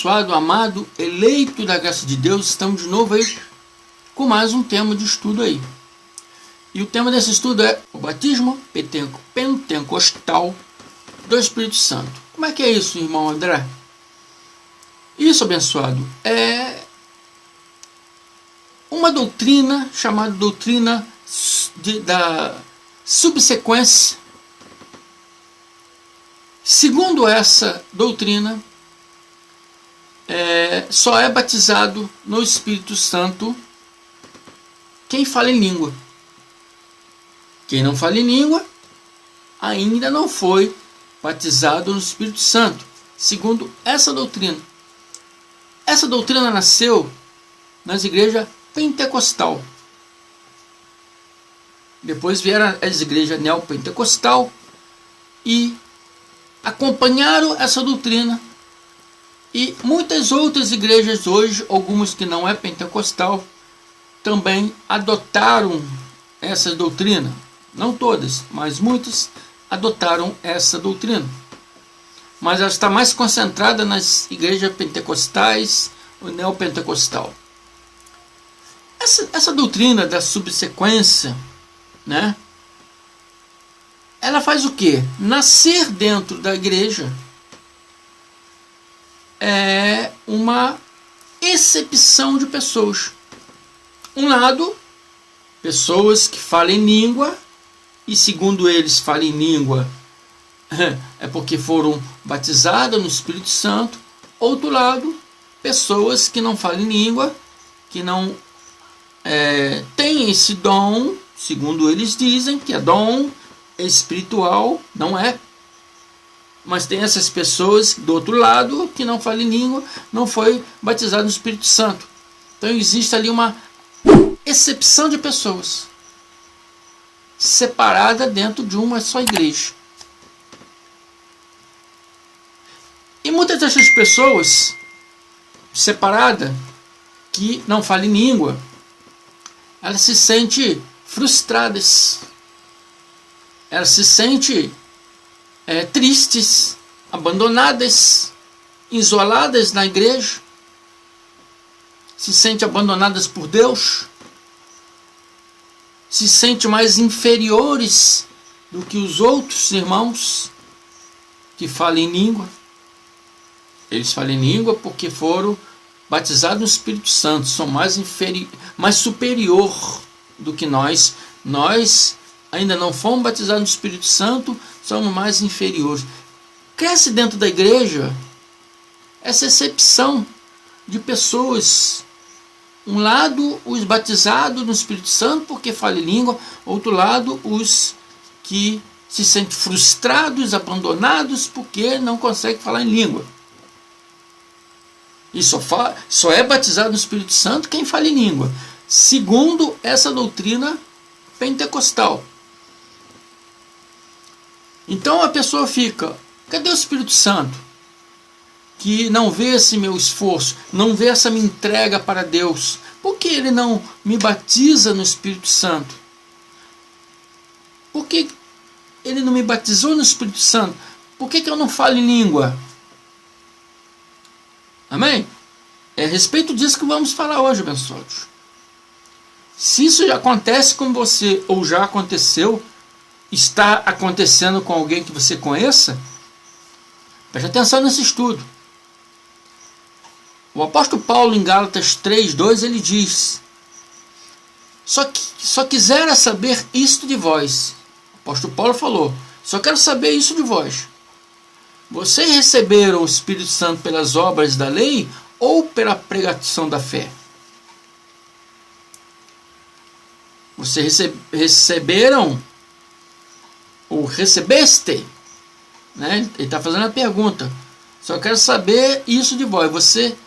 abençoado, amado, eleito da graça de Deus, estamos de novo aí com mais um tema de estudo aí. E o tema desse estudo é o batismo pentecostal do Espírito Santo. Como é que é isso, irmão André? Isso, abençoado, é uma doutrina chamada doutrina da subsequência. Segundo essa doutrina, só é batizado no Espírito Santo quem fala em língua. Quem não fala em língua ainda não foi batizado no Espírito Santo, segundo essa doutrina. Essa doutrina nasceu nas igrejas pentecostal. Depois vieram as igrejas neopentecostal e acompanharam essa doutrina. E muitas outras igrejas hoje, algumas que não é pentecostal, também adotaram essa doutrina. Não todas, mas muitas adotaram essa doutrina. Mas ela está mais concentrada nas igrejas pentecostais ou neopentecostal. Essa doutrina da subsequência, né? Ela faz o quê? Nascer dentro da igreja é uma excepção de pessoas. Um lado, pessoas que falam em língua, e segundo eles falam em língua é porque foram batizadas no Espírito Santo. Outro lado, pessoas que não falam em língua, que não têm esse dom, segundo eles dizem que é dom espiritual, não é. Mas tem essas pessoas do outro lado que não falam em língua, não foi batizado no Espírito Santo. Então existe ali uma excepção de pessoas separada dentro de uma só igreja. E muitas dessas pessoas separadas, que não falam em língua, elas se sentem frustradas, elas se sentem tristes, abandonadas, isoladas na igreja, se sentem abandonadas por Deus, se sentem mais inferiores do que os outros irmãos que falam em língua. Eles falam em língua porque foram batizados no Espírito Santo, são mais superior do que nós. Nós ainda não fomos batizados no Espírito Santo, somos mais inferiores. Cresce dentro da igreja essa excepção de pessoas. Um lado, os batizados no Espírito Santo porque falam em língua, outro lado, os que se sentem frustrados, abandonados porque não conseguem falar em língua. E só é batizado no Espírito Santo quem fala em língua, segundo essa doutrina pentecostal. Então a pessoa fica, cadê o Espírito Santo? Que não vê esse meu esforço, não vê essa minha entrega para Deus. Por que ele não me batiza no Espírito Santo? Por que ele não me batizou no Espírito Santo? Por que eu não falo em língua? Amém? É a respeito disso que vamos falar hoje, abençoados. Se isso já acontece com você, ou já aconteceu, está acontecendo com alguém que você conheça, preste atenção nesse estudo. O apóstolo Paulo, em Gálatas 3:2, ele diz: só quisera saber isto de vós. O apóstolo Paulo falou: só quero saber isso de vós. Vocês receberam o Espírito Santo pelas obras da lei ou pela pregação da fé? Vocês receberam ou recebeste? Né? Ele está fazendo a pergunta. Só quero saber isso de vós. Você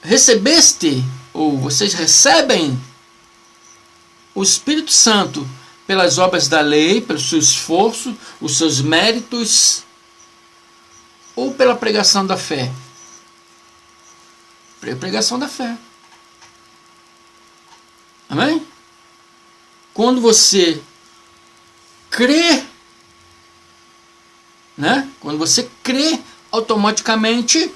recebeste ou vocês recebem o Espírito Santo pelas obras da lei, pelo seu esforço, os seus méritos, ou pela pregação da fé? Pela pregação da fé. Amém? Quando você crê, né? Quando você crê, automaticamente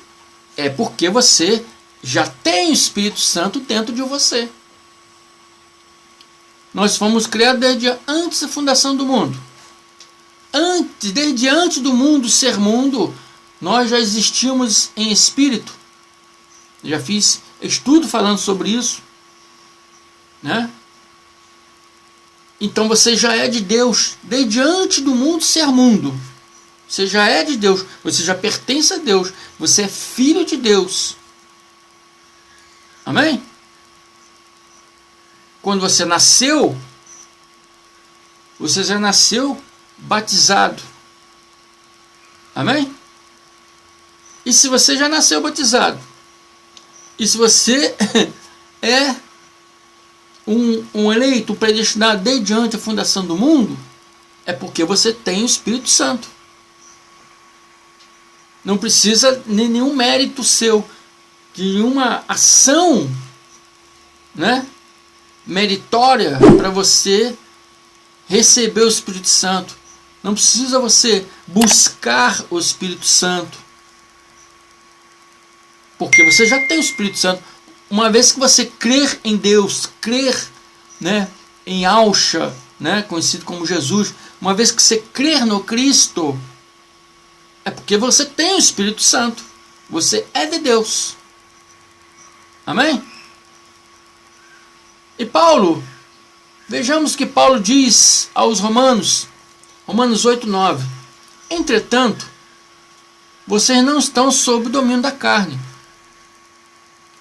É porque você já tem o Espírito Santo dentro de você. Nós fomos criados desde antes da fundação do mundo. Desde antes do mundo ser mundo, nós já existíamos em espírito. Já fiz estudo falando sobre isso, né? Então você já é de Deus desde antes do mundo ser mundo. Você já é de Deus, você já pertence a Deus, você é filho de Deus. Amém? Quando você nasceu, você já nasceu batizado. Amém? E se você já nasceu batizado, e se você é um eleito, predestinado desde antes da fundação do mundo, é porque você tem o Espírito Santo. Não precisa de nenhum mérito seu, de nenhuma ação, né, meritória para você receber o Espírito Santo. Não precisa você buscar o Espírito Santo, porque você já tem o Espírito Santo. Uma vez que você crer em Deus, crer, né, em Yahshua, né, conhecido como Jesus, uma vez que você crer no Cristo, é porque você tem o Espírito Santo. Você é de Deus. Amém? E Paulo, vejamos que Paulo diz aos Romanos, Romanos 8:9: entretanto, vocês não estão sob o domínio da carne,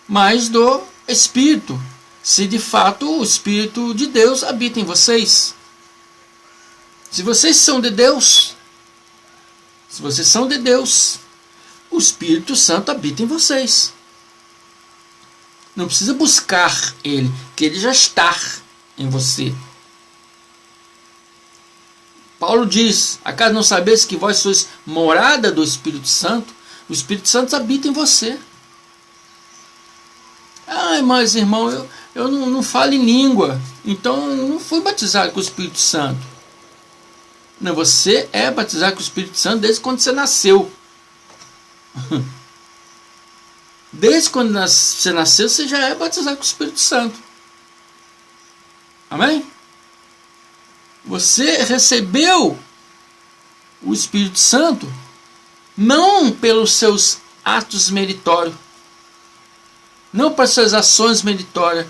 mas do Espírito, se de fato o Espírito de Deus habita em vocês. Se vocês são de Deus, o Espírito Santo habita em vocês. Não precisa buscar ele, que ele já está em você. Paulo diz: acaso não sabeis que vós sois morada do Espírito Santo? O Espírito Santo habita em você. Ah, mas irmão, eu não falo em língua, então não fui batizado com o Espírito Santo. Não, você é batizado com o Espírito Santo desde quando você nasceu. Desde quando você nasceu, você já é batizado com o Espírito Santo. Amém? Você recebeu o Espírito Santo não pelos seus atos meritórios, não para suas ações meritórias.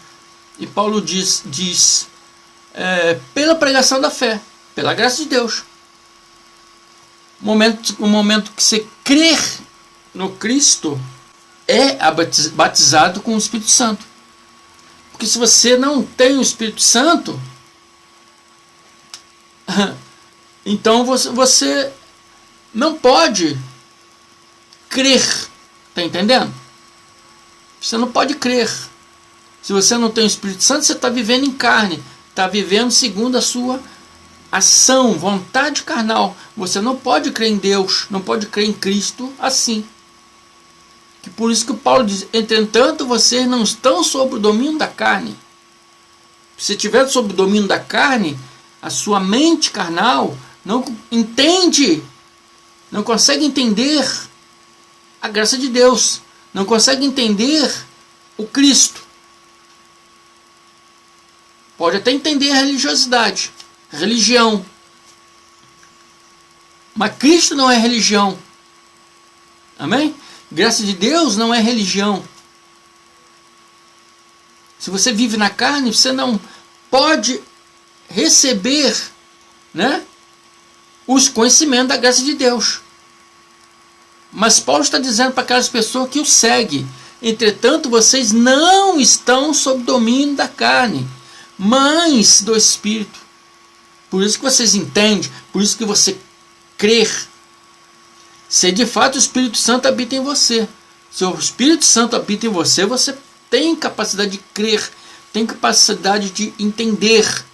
E Paulo diz pela pregação da fé, pela graça de Deus. O momento que você crer no Cristo, é batizado com o Espírito Santo. Porque se você não tem o Espírito Santo, então você não pode crer. Está entendendo? Você não pode crer. Se você não tem o Espírito Santo, você está vivendo em carne. Está vivendo segundo a sua ação, vontade carnal. Você não pode crer em Deus, não pode crer em Cristo assim. Que por isso que o Paulo diz: entretanto, vocês não estão sob o domínio da carne. Se estiver sob o domínio da carne, a sua mente carnal não entende, não consegue entender a graça de Deus, não consegue entender o Cristo. Pode até entender a religiosidade, religião, mas Cristo não é religião. Amém? Graça de Deus não é religião. Se você vive na carne, você não pode receber, né, os conhecimentos da graça de Deus. Mas Paulo está dizendo para aquelas pessoas que o seguem: entretanto, vocês não estão sob domínio da carne, mas do Espírito. Por isso que vocês entendem, por isso que você crê. Se de fato o Espírito Santo habita em você, se o Espírito Santo habita em você, você tem capacidade de crer, tem capacidade de entender.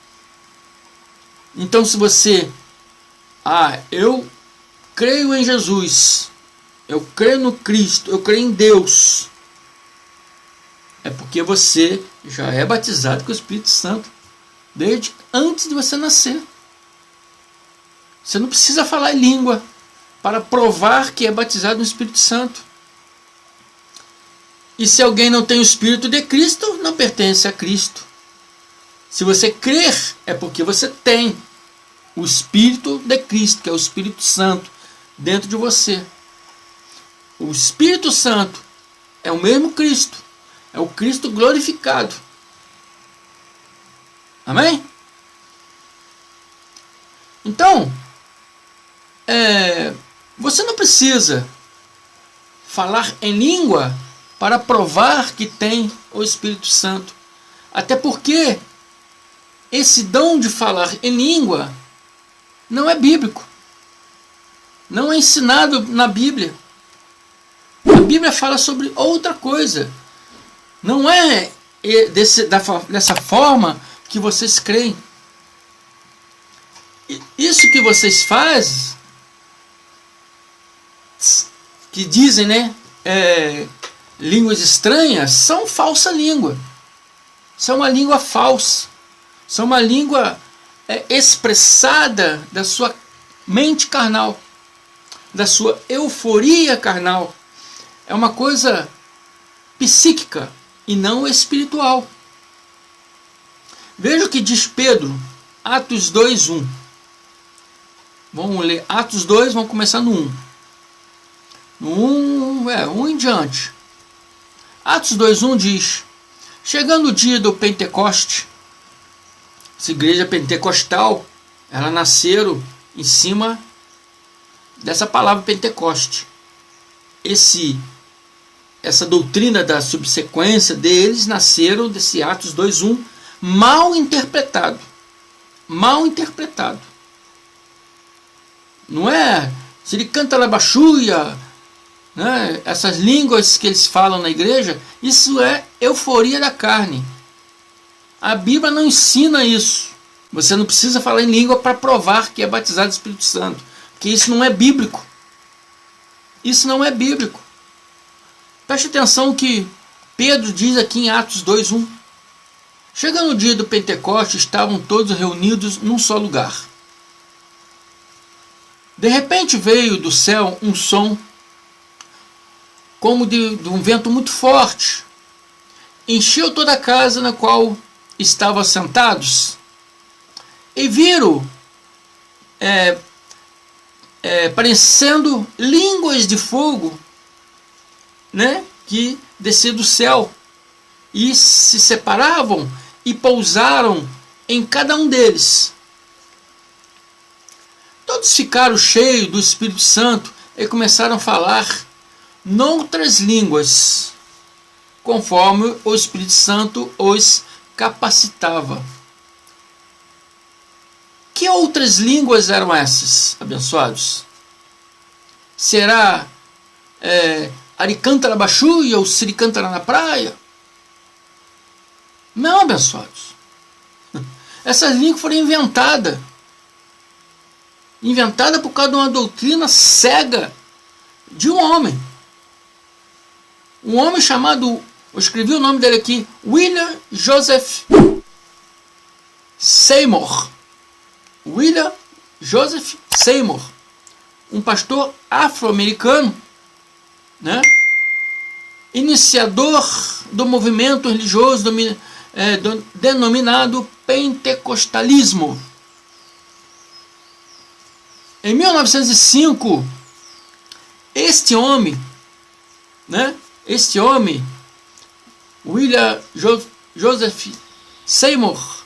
Então, se você, eu creio em Jesus, eu creio no Cristo, eu creio em Deus, é porque você já é batizado com o Espírito Santo desde antes de você nascer. Você não precisa falar em língua para provar que é batizado no Espírito Santo. E se alguém não tem o Espírito de Cristo, não pertence a Cristo. Se você crer, é porque você tem o Espírito de Cristo, que é o Espírito Santo, dentro de você. O Espírito Santo é o mesmo Cristo. É o Cristo glorificado. Amém? Então, você não precisa falar em língua para provar que tem o Espírito Santo. Até porque esse dom de falar em língua não é bíblico. Não é ensinado na Bíblia. A Bíblia fala sobre outra coisa. Não é dessa forma que vocês creem. Isso que vocês fazem, que dizem, né, línguas estranhas, são falsa língua. São uma língua falsa. São uma língua expressada da sua mente carnal, da sua euforia carnal. É uma coisa psíquica e não espiritual. Veja o que diz Pedro, Atos 2:1. Vamos ler Atos 2, vamos começar no 1. No 1 em diante. Atos 2:1 diz: chegando o dia do Pentecoste, essa igreja pentecostal, ela nasceram em cima dessa palavra Pentecoste. Essa doutrina da subsequência deles nasceram desse Atos 2:1 mal interpretado. Mal interpretado. Não é? Se ele canta labachuia, né? Essas línguas que eles falam na igreja, isso é euforia da carne. A Bíblia não ensina isso. Você não precisa falar em língua para provar que é batizado do Espírito Santo, porque isso não é bíblico. Isso não é bíblico. Preste atenção que Pedro diz aqui em Atos 2:1. Chegando o dia do Pentecoste, estavam todos reunidos num só lugar. De repente veio do céu um som, como de um vento muito forte. Encheu toda a casa na qual estavam sentados. E viram, parecendo línguas de fogo, né, que desciam do céu. E se separavam e pousaram em cada um deles. Todos ficaram cheios do Espírito Santo e começaram a falar noutras línguas, conforme o Espírito Santo os capacitava. Que outras línguas eram essas, abençoados? Será Aricântara Bachuia ou Siricântara na praia? Não, abençoados. Essas línguas foram inventadas. Inventada por causa de uma doutrina cega de um homem. Um homem chamado, eu escrevi o nome dele aqui, William Joseph Seymour. William Joseph Seymour. Um pastor afro-americano, né? Iniciador do movimento religioso denominado pentecostalismo. Em 1905, este homem, William Joseph Seymour,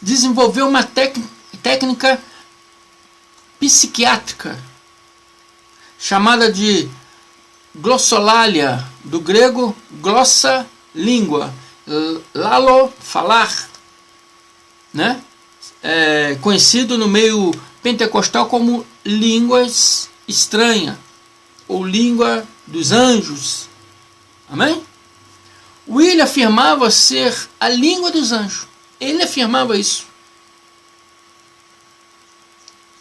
desenvolveu uma técnica psiquiátrica chamada de glossolalia, do grego glossa, língua, lalo, falar, né? Conhecido no meio pentecostal como línguas estranhas ou língua dos anjos. Amém? William afirmava ser a língua dos anjos. Ele afirmava isso.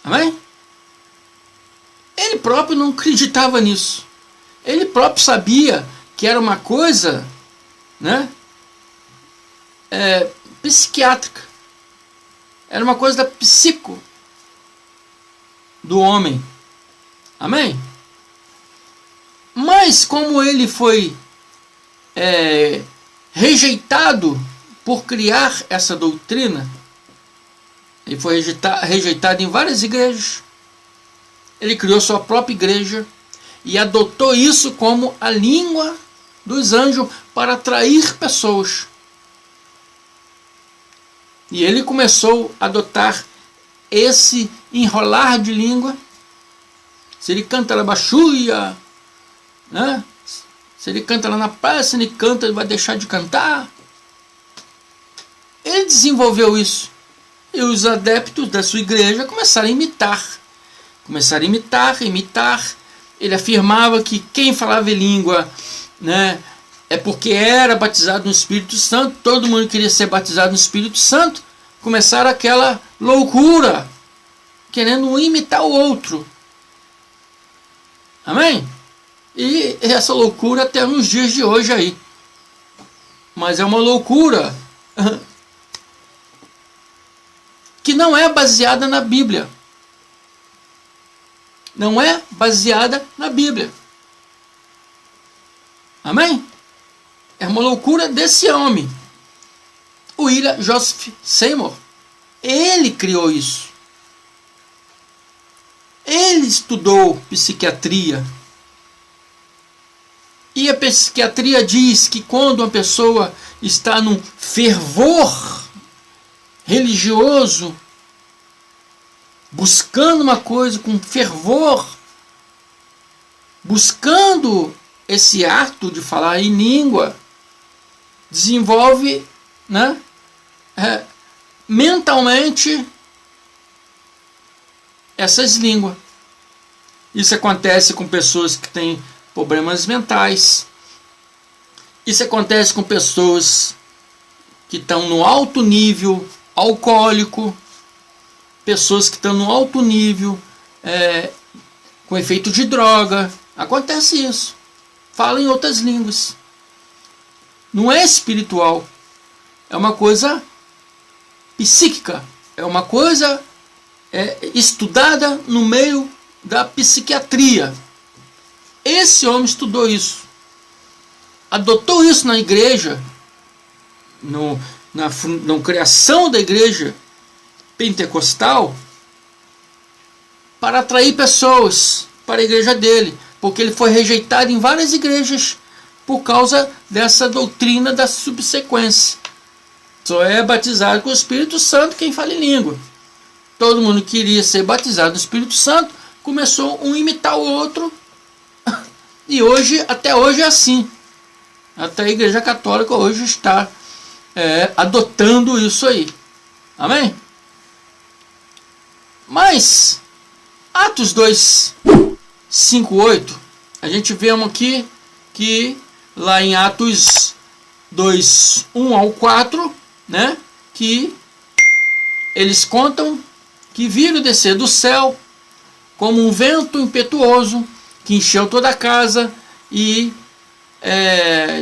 Amém? Ele próprio não acreditava nisso. Ele próprio sabia que era uma coisa, né, psiquiátrica. Era uma coisa da psico do homem. Amém? Mas como ele foi rejeitado por criar essa doutrina. Ele foi rejeitado em várias igrejas. Ele criou sua própria igreja e adotou isso como a língua dos anjos para atrair pessoas. E ele começou a adotar esse enrolar de língua. Se ele canta lá baixuia, né? Se ele canta lá na praia, se ele canta, ele vai deixar de cantar. Ele desenvolveu isso. E os adeptos da sua igreja começaram a imitar. Imitar. Ele afirmava que quem falava em língua, né, é porque era batizado no Espírito Santo. Todo mundo queria ser batizado no Espírito Santo. Começaram aquela loucura, querendo imitar o outro. Amém? E essa loucura até nos dias de hoje aí. Mas é uma loucura que não é baseada na Bíblia. Não é baseada na Bíblia. Amém? É uma loucura desse homem, o William Joseph Seymour. Ele criou isso. Ele estudou psiquiatria. E a psiquiatria diz que quando uma pessoa está num fervor religioso, buscando uma coisa com fervor, buscando esse ato de falar em língua, desenvolve, né, mentalmente essas línguas. Isso acontece com pessoas que têm problemas mentais. Isso acontece com pessoas que estão no alto nível alcoólico, pessoas que estão no alto nível com efeito de droga. Acontece isso. Fala em outras línguas. Não é espiritual. É uma coisa psíquica. É uma coisa estudada no meio da psiquiatria. Esse homem estudou isso. Adotou isso na igreja, na criação da igreja pentecostal, para atrair pessoas para a igreja dele, porque ele foi rejeitado em várias igrejas por causa dessa doutrina da subsequência. Só é batizado com o Espírito Santo quem fala em língua. Todo mundo queria ser batizado no Espírito Santo, começou um a imitar o outro, e até hoje é assim. Até a Igreja Católica hoje está adotando isso aí. Amém? Mas Atos 2, 5, 8, a gente vê aqui que lá em Atos 2, 1 ao 4, né, que eles contam que viram descer do céu como um vento impetuoso que encheu toda a casa, e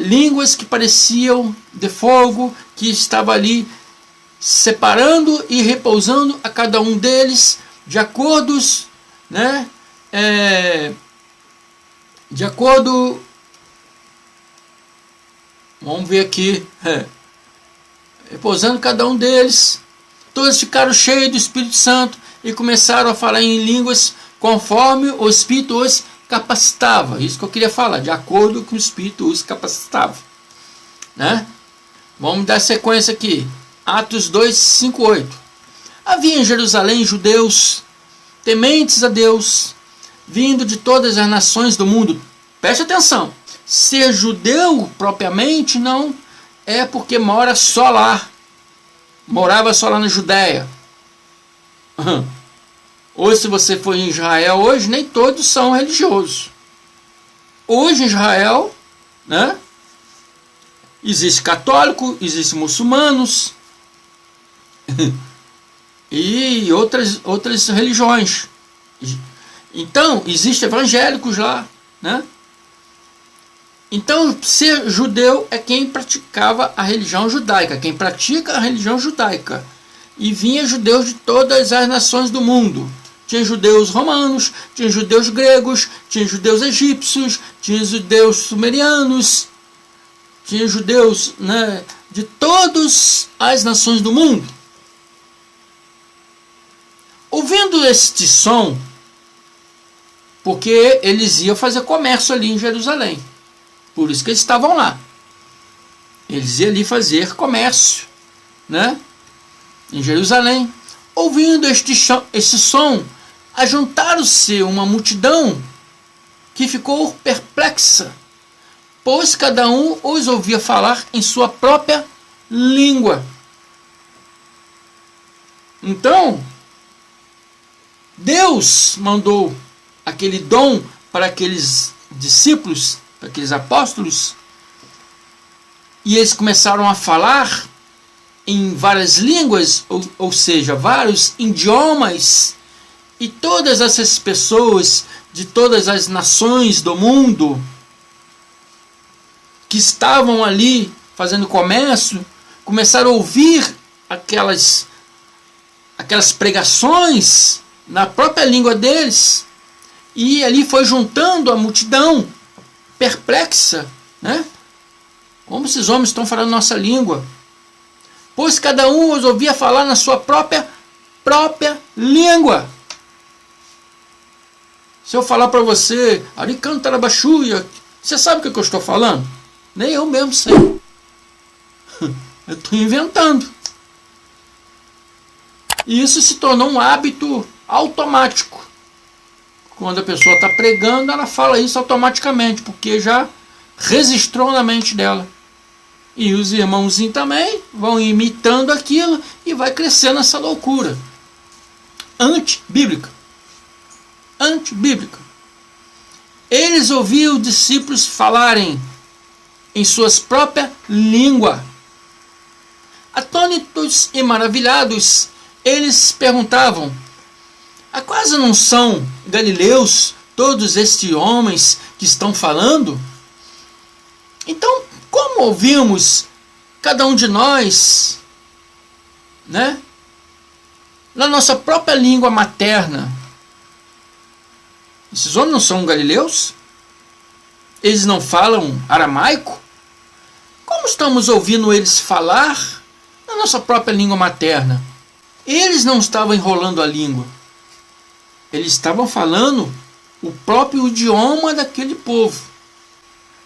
línguas que pareciam de fogo, que estava ali separando e repousando a cada um deles, de acordo, né, de acordo, vamos ver aqui, repousando cada um deles. Todos ficaram cheios do Espírito Santo e começaram a falar em línguas conforme o Espírito os capacitava. Isso que eu queria falar, de acordo com o Espírito os capacitava, né? Vamos dar sequência aqui. Atos 2, 5, 8. Havia em Jerusalém judeus tementes a Deus, vindo de todas as nações do mundo. Preste atenção. Ser judeu propriamente não é porque mora só lá. Morava só lá na Judéia. Hoje, se você for em Israel, hoje nem todos são religiosos. Hoje em Israel, né, existe católico, existe muçulmanos e outras religiões. Então, existem evangélicos lá, né? Então, ser judeu é quem praticava a religião judaica, quem pratica a religião judaica. E vinha judeus de todas as nações do mundo. Tinha judeus romanos, tinha judeus gregos, tinha judeus egípcios, tinha judeus sumerianos, tinha judeus, né, de todas as nações do mundo. Ouvindo este som, porque eles iam fazer comércio ali em Jerusalém, por isso que eles estavam lá. Eles iam ali fazer comércio, né, em Jerusalém. Ouvindo este som, ajuntaram-se uma multidão que ficou perplexa, pois cada um os ouvia falar em sua própria língua. Então, Deus mandou aquele dom para aqueles discípulos, para aqueles apóstolos, e eles começaram a falar em várias línguas, ou seja, vários idiomas, e todas essas pessoas de todas as nações do mundo que estavam ali fazendo comércio começaram a ouvir aquelas pregações na própria língua deles, e ali foi juntando a multidão perplexa, né? Como esses homens estão falando nossa língua? Pois cada um os ouvia falar na sua própria língua. Se eu falar para você, Aricantarabaxuia, você sabe o que eu estou falando? Nem eu mesmo sei. Eu estou inventando. E isso se tornou um hábito automático. Quando a pessoa está pregando, ela fala isso automaticamente, porque já registrou na mente dela. E os irmãozinhos também vão imitando aquilo e vai crescendo essa loucura antibíblica. Antibíblica. Eles ouviam os discípulos falarem em suas próprias línguas. Atônitos e maravilhados, eles perguntavam: acaso não são galileus todos estes homens que estão falando? Então, como ouvimos cada um de nós, né, na nossa própria língua materna? Esses homens não são galileus? Eles não falam aramaico? Como estamos ouvindo eles falar na nossa própria língua materna? Eles não estavam enrolando a língua. Eles estavam falando o próprio idioma daquele povo.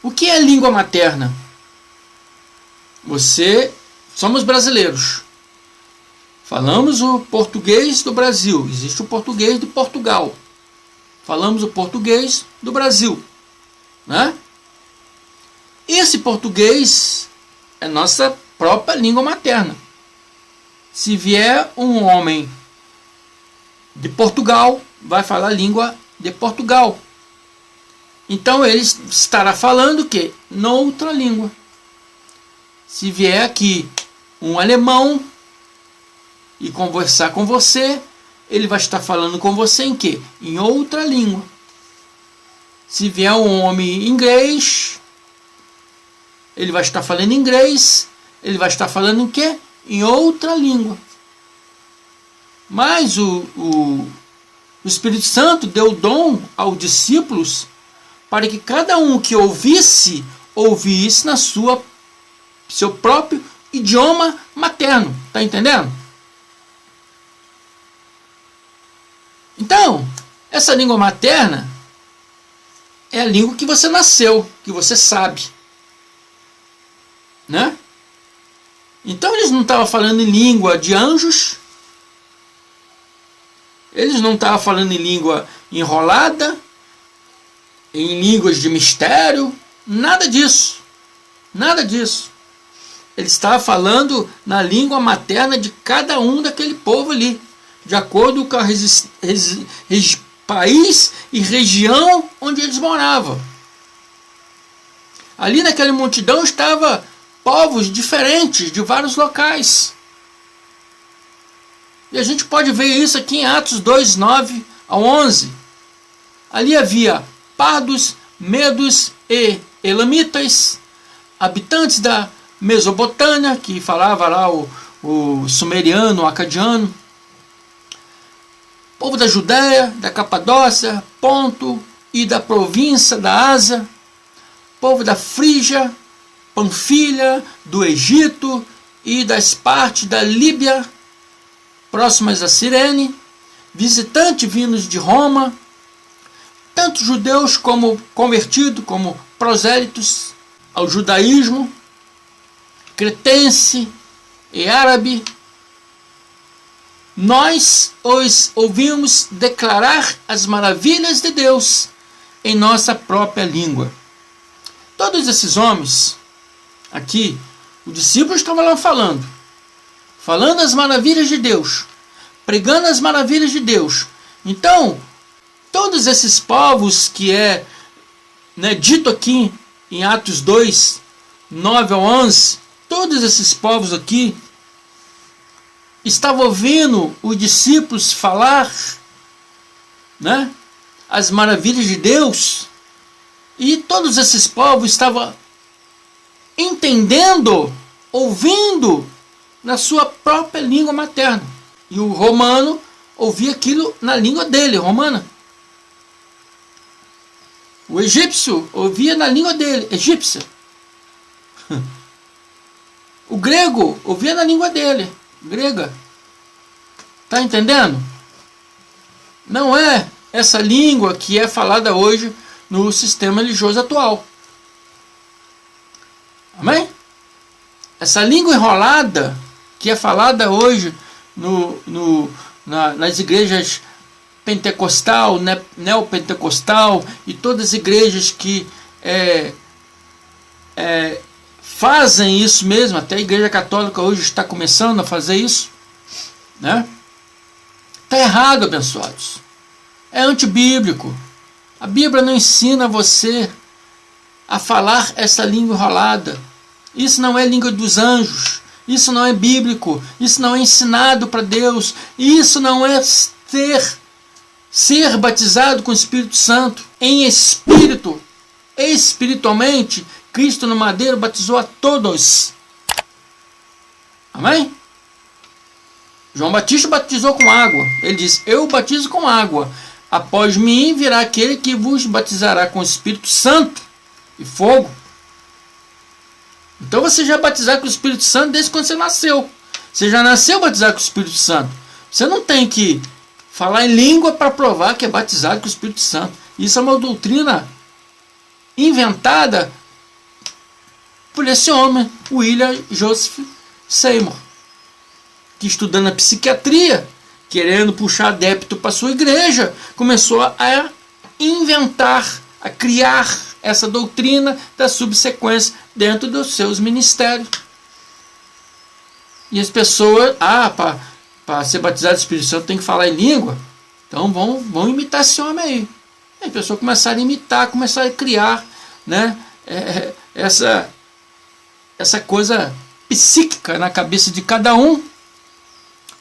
O que é língua materna? Somos brasileiros. Falamos o português do Brasil. Existe o português de Portugal. Falamos o português do Brasil, né? Esse português é nossa própria língua materna. Se vier um homem de Portugal, vai falar a língua de Portugal. Então ele estará falando o quê? Noutra língua. Se vier aqui um alemão e conversar com você, ele vai estar falando com você em quê? Em outra língua. Se vier um homem inglês, ele vai estar falando inglês, ele vai estar falando em quê? Em outra língua. Mas o Espírito Santo deu dom aos discípulos para que cada um que ouvisse na seu próprio idioma materno. Está entendendo? Então, essa língua materna é a língua que você nasceu, que você sabe, né? Então eles não estavam falando em língua de anjos, eles não estavam falando em língua enrolada, em línguas de mistério, nada disso, nada disso. Ele estava falando na língua materna de cada um daquele povo ali, de acordo com o país e região onde eles moravam. Ali naquela multidão estavam povos diferentes de vários locais. E a gente pode ver isso aqui em Atos 2, 9 a 11. Ali havia pardos, medos e elamitas, habitantes da Mesopotâmia, que falava lá o sumeriano, o acadiano, povo da Judéia, da Capadócia, Ponto e da província da Ásia, povo da Frígia, Panfilha, do Egito e das partes da Líbia, próximas a Cirene, visitantes vindos de Roma, tanto judeus como convertidos, como prosélitos ao judaísmo, cretense e árabe. Nós os ouvimos declarar as maravilhas de Deus em nossa própria língua. Todos esses homens, aqui, os discípulos estavam lá falando as maravilhas de Deus, pregando as maravilhas de Deus. Então, todos esses povos que é dito aqui em Atos 2, 9 ao 11, todos esses povos aqui estavam ouvindo os discípulos falar as maravilhas de Deus, e todos esses povos estavam entendendo, ouvindo na sua própria língua materna. E o romano ouvia aquilo na língua dele, romana. O egípcio ouvia na língua dele, egípcia. O grego ouvia na língua dele, grega. Tá entendendo? Não é essa língua que é falada hoje no sistema religioso atual. Amém? Essa língua enrolada que é falada hoje nas igrejas pentecostal, neopentecostal e todas as igrejas que fazem isso mesmo, até a igreja católica hoje está começando a fazer isso, está errado, abençoados. É antibíblico. A Bíblia não ensina você a falar essa língua enrolada. Isso não é língua dos anjos. Isso não é bíblico. Isso não é ensinado para Deus. Isso não é ser batizado com o Espírito Santo. Em espírito, espiritualmente, Cristo no madeiro batizou a todos. Amém? João Batista batizou com água. Ele diz: eu batizo com água. Após mim virá aquele que vos batizará com o Espírito Santo e fogo. Então você já é batizado com o Espírito Santo desde quando você nasceu. Você já nasceu batizado com o Espírito Santo. Você não tem que falar em língua para provar que é batizado com o Espírito Santo. Isso é uma doutrina inventada por esse homem, William Joseph Seymour, que estudando a psiquiatria, querendo puxar adepto para sua igreja, começou a inventar, a criar essa doutrina da subsequência dentro dos seus ministérios. E as pessoas, para ser batizado do Espírito Santo tem que falar em língua, então vão imitar esse homem aí. Aí a pessoa começaram a imitar, começaram a criar essa coisa psíquica na cabeça de cada um.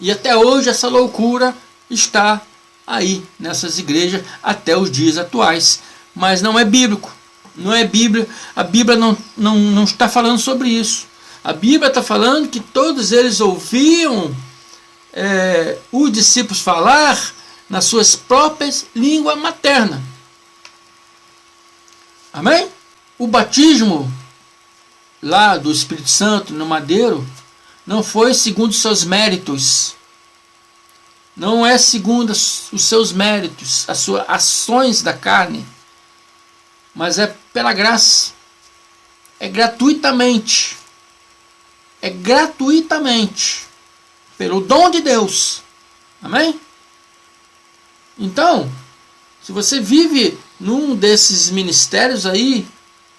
E até hoje essa loucura está aí nessas igrejas até os dias atuais. Mas não é bíblico. Não é Bíblia. A Bíblia não está falando sobre isso. A Bíblia está falando que todos eles ouviam os discípulos falar nas suas próprias línguas maternas. Amém? O batismo lá do Espírito Santo no madeiro não foi segundo os seus méritos. Não é segundo os seus méritos, as suas ações da carne. Mas é pela graça. É gratuitamente. É gratuitamente. Pelo dom de Deus. Amém? Então, se você vive num desses ministérios aí,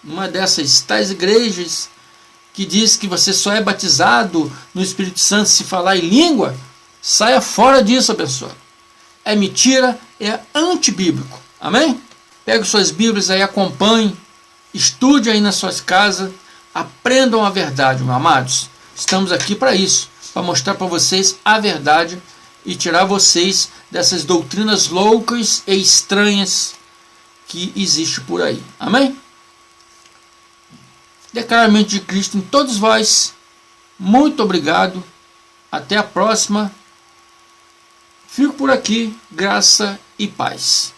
numa dessas tais igrejas que diz que você só é batizado no Espírito Santo se falar em língua, saia fora disso, abençoado. É mentira, é antibíblico. Amém? Pegue suas Bíblias aí, acompanhe, estude aí nas suas casas, aprendam a verdade, meus amados. Estamos aqui para isso, para mostrar para vocês a verdade e tirar vocês dessas doutrinas loucas e estranhas que existem por aí. Amém? Declaramento de Cristo em todos vós. Muito obrigado. Até a próxima. Fico por aqui. Graça e paz.